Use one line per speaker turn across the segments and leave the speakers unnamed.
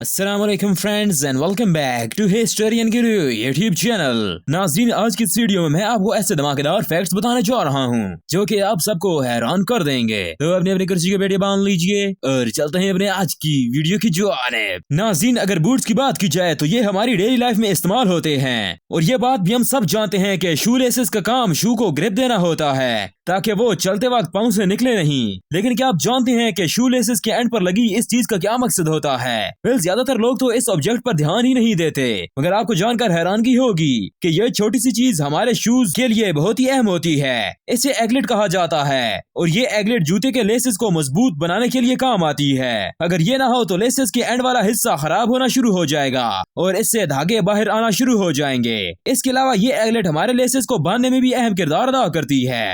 अस्सलामुअलैकुम friends and welcome back to historian Guru YouTube channel. नाज़रीन, आज की इस वीडियो में मैं आपको ऐसे धमाकेदार फैक्ट्स बताने जा रहा हूँ जो कि आप सबको हैरान कर देंगे। तो अपनी अपनी कुर्सी को बैठे बांध लीजिए और चलते हैं अपने आज की वीडियो की जानिब। नाज़रीन, अगर बूट्स की बात की जाए तो ये हमारी डेली लाइफ में इस्तेमाल होते हैं और ये बात भी हम सब जानते हैं कि शू लेसेस का काम शू को ग्रिप देना होता है ताकि वो चलते वक्त पाँव से निकले नहीं। लेकिन क्या आप जानते हैं कि शू लेसेस के एंड पर लगी इस चीज का क्या मकसद होता है? ज्यादातर लोग तो इस ऑब्जेक्ट पर ध्यान ही नहीं देते, मगर आपको जानकर हैरानगी होगी कि यह छोटी सी चीज हमारे शूज के लिए बहुत ही अहम होती है। इसे एगलेट कहा जाता है और ये एगलेट जूते के लेसेस को मजबूत बनाने के लिए काम आती है। अगर ये ना हो तो लेसेस के एंड वाला हिस्सा खराब होना शुरू हो जाएगा और इससे धागे बाहर आना शुरू हो जाएंगे। इसके अलावा ये एगलेट हमारे लेसेस को बांधने में भी अहम किरदार अदा करती है।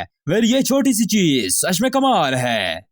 ये छोटी सी चीज सच में कमाल है।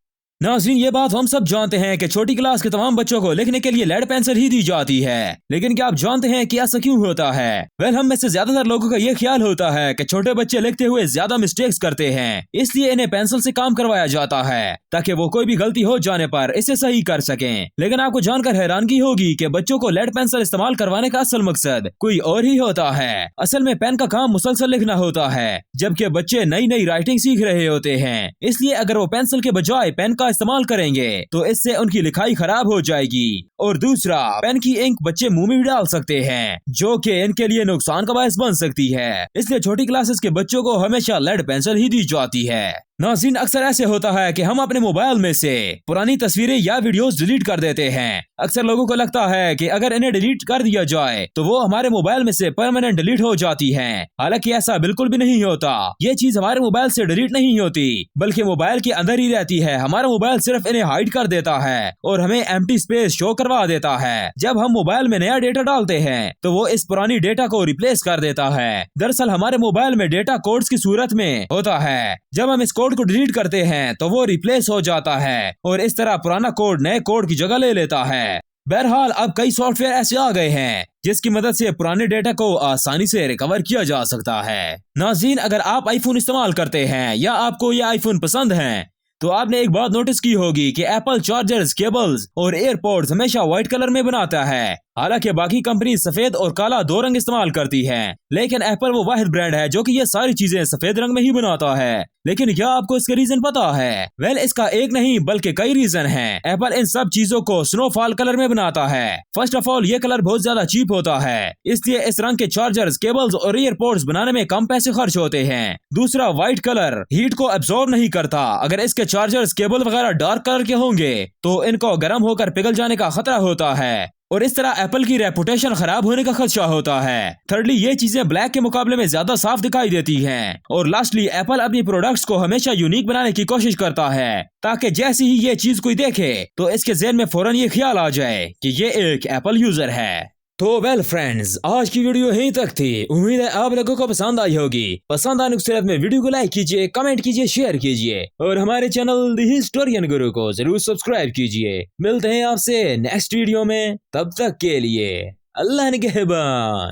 नाज़रीन, ये बात हम सब जानते हैं कि छोटी क्लास के तमाम बच्चों को लिखने के लिए लेड पेंसिल ही दी जाती है, लेकिन क्या आप जानते हैं कि ऐसा क्यों होता है? हम में से ज्यादातर लोगों का ये ख्याल होता है कि छोटे बच्चे लिखते हुए ज्यादा मिस्टेक्स करते हैं, इसलिए इन्हें पेंसिल से काम करवाया जाता है ताकि वो कोई भी गलती हो जाने पर इसे सही कर सकें। लेकिन आपको जानकर हैरानगी होगी कि बच्चों को लेड पेंसिल इस्तेमाल करवाने का असल मकसद कोई और ही होता है। असल में पेन का काम मुसलसल लिखना होता है, जबकि बच्चे नई नई राइटिंग सीख रहे होते हैं। इसलिए अगर वो पेंसिल के बजाय पेन का इस्तेमाल करेंगे तो इससे उनकी लिखाई खराब हो जाएगी। और दूसरा, पेन की इंक बच्चे मुंह में भी डाल सकते हैं जो कि इनके लिए नुकसान का बायस बन सकती है। इसलिए छोटी क्लासेस के बच्चों को हमेशा लेड पेंसिल ही दी जाती है। नाज़रीन, अक्सर ऐसे होता है कि हम अपने मोबाइल में से पुरानी तस्वीरें या वीडियोस डिलीट कर देते हैं। अक्सर लोगों को लगता है कि अगर इन्हें डिलीट कर दिया जाए तो वो हमारे मोबाइल में से परमानेंट डिलीट हो जाती हैं। हालांकि ऐसा बिल्कुल भी नहीं होता। ये चीज हमारे मोबाइल से डिलीट नहीं होती, बल्कि मोबाइल के अंदर ही रहती है। हमारा मोबाइल सिर्फ इन्हें हाइड कर देता है और हमें एम्प्टी स्पेस शो करवा देता है। जब हम मोबाइल में नया डेटा डालते हैं तो वो इस पुरानी डेटा को रिप्लेस कर देता है। दरअसल हमारे मोबाइल में डेटा कोड्स की सूरत में होता है। जब हम इस कोड को डिलीट करते हैं तो वो रिप्लेस हो जाता है और इस तरह पुराना कोड नए कोड की जगह ले लेता है। बहरहाल अब कई सॉफ्टवेयर ऐसे आ गए हैं जिसकी मदद से पुराने डेटा को आसानी से रिकवर किया जा सकता है। नाज़रीन, अगर आप आईफोन इस्तेमाल करते हैं या आपको ये आईफोन पसंद है तो आपने एक बात नोटिस की होगी कि एप्पल चार्जर्स, केबल्स और एयरपोर्ट्स हमेशा व्हाइट कलर में बनाता है। हालांकि बाकी कंपनी सफेद और काला दो रंग इस्तेमाल करती है, लेकिन एप्पल वो वाहिद ब्रांड है जो कि ये सारी चीजें सफेद रंग में ही बनाता है। लेकिन क्या आपको इसका रीजन पता है? इसका एक नहीं बल्कि कई रीजन हैं। एप्पल इन सब चीजों को स्नोफॉल कलर में बनाता है। फर्स्ट ऑफ ऑल, ये कलर बहुत ज्यादा चीप होता है, इसलिए इस रंग के चार्जर्स, केबल्स और एयरपोर्ट्स बनाने में कम पैसे खर्च होते हैं। दूसरा, व्हाइट कलर हीट को एब्जॉर्ब नहीं करता। अगर इसके चार्जर्स, केबल वगैरह डार्क कलर के होंगे तो इनको गर्म होकर पिघल जाने का खतरा होता है और इस तरह एप्पल की रेपुटेशन खराब होने का खदशा होता है। थर्डली, ये चीजें ब्लैक के मुकाबले में ज्यादा साफ दिखाई देती हैं। और लास्टली, एप्पल अपनी प्रोडक्ट्स को हमेशा यूनिक बनाने की कोशिश करता है ताकि जैसे ही ये चीज कोई देखे तो इसके ज़हन में फौरन ये ख्याल आ जाए कि ये एक एप्पल यूजर है। तो फ्रेंड्स, आज की वीडियो यहीं तक थी। उम्मीद है आप लोगों को पसंद आई होगी। पसंद आने की सूरत में वीडियो को लाइक कीजिए, कमेंट कीजिए, शेयर कीजिए और हमारे चैनल द हिस्टोरियन गुरु को जरूर सब्सक्राइब कीजिए। मिलते हैं आपसे नेक्स्ट वीडियो में, तब तक के लिए अल्लाह निगहबान।